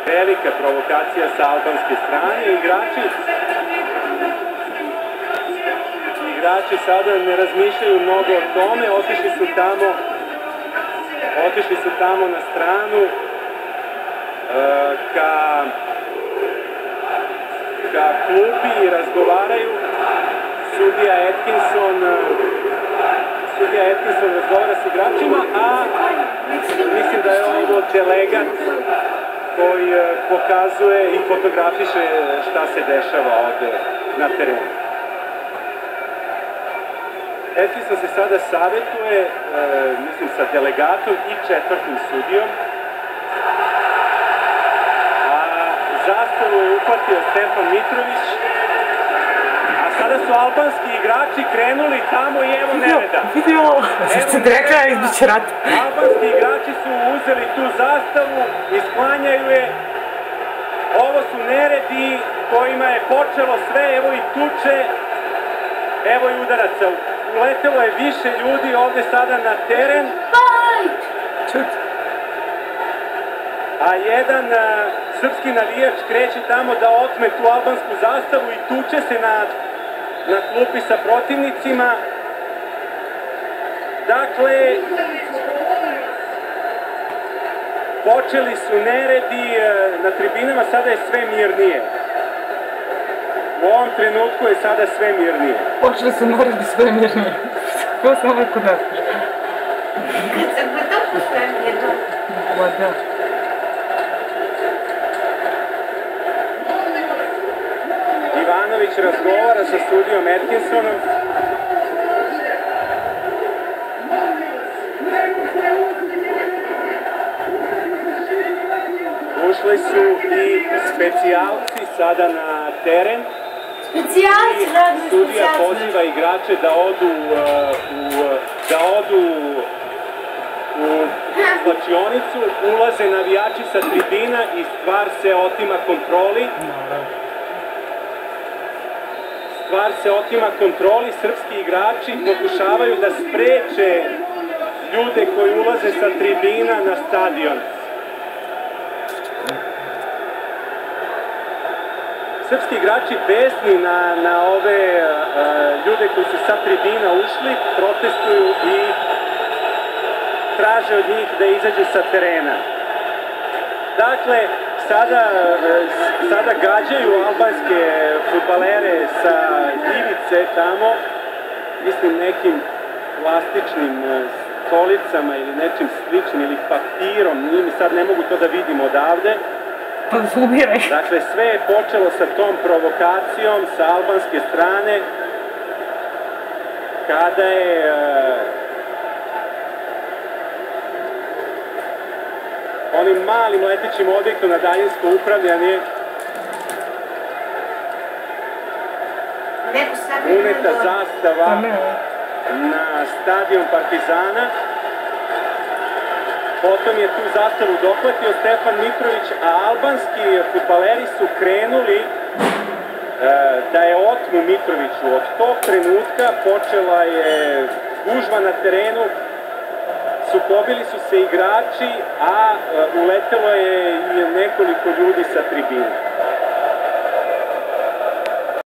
Velika provokacija sa albanske strane. Igrači sada ne razmišljaju mnogo o tome, otišli su tamo na stranu ka klupi i razgovaraju. Sudija Atkinson razgovara s igračima, a mislim da je ovo delegat koji pokazuje i fotografiše šta se dešava ovde na terenu. Atkinson se sada savjetuje, mislim, sa delegatom i četvrtim sudijom. A zastavu je uhvatio Stefan Mitrović. A sada su albanski igrači krenuli tamo i evo nereda. Vidio, što ti rekla, izbiće rat. Albanski igrači su uzeli tu zastavu i sklanjaju je. Ovo su neredi kojima je počelo sve, evo i tuče, evo i udaraca. Uletelo je više ljudi ovde sada na teren. A jedan srpski navijač kreće tamo da otme tu albansku zastavu i tuče se na klupi sa protivnicima. Dakle, počeli su neredi na tribinama, sada je sve mirnije. U ovom trenutku je sada sve mirnije. Počeli su neredi sve mirnije. Ko sam ovako da? Kad se potopu sve mirno. Ma da. Ivanović razgovara sa sudijom Atkinsonom. Ušli su i specijalci sada na teren. Sudija poziva igrače da odu u slačionicu, ulaze navijači sa tribina i stvar se otima kontroli. Srpski igrači pokušavaju da spreče ljude koji ulaze sa tribina na stadion. Srpski igrači besni na ove ljude koji su sa tribina ušli, protestuju i traže od njih da izađu sa terena. Dakle, sada gađaju albanske fudbalere sa ivice tamo, mislim nekim plastičnim stolicama ili nečim sličnim ili papirom, sad ne mogu to da vidim odavde. Dakle, sve je počelo sa tom provokacijom sa albanske strane, kada je onim malim letećim objektom na daljinsko upravljanje uneta zastava na stadion Partizana. Potom je tu zastavu dohvatio Stefan Mitrović, a albanski fudbaleri su krenuli da je otmu Mitroviću. Od tog trenutka počela je gužva na terenu, sukobili su se igrači, a uletelo je i nekoliko ljudi sa tribina.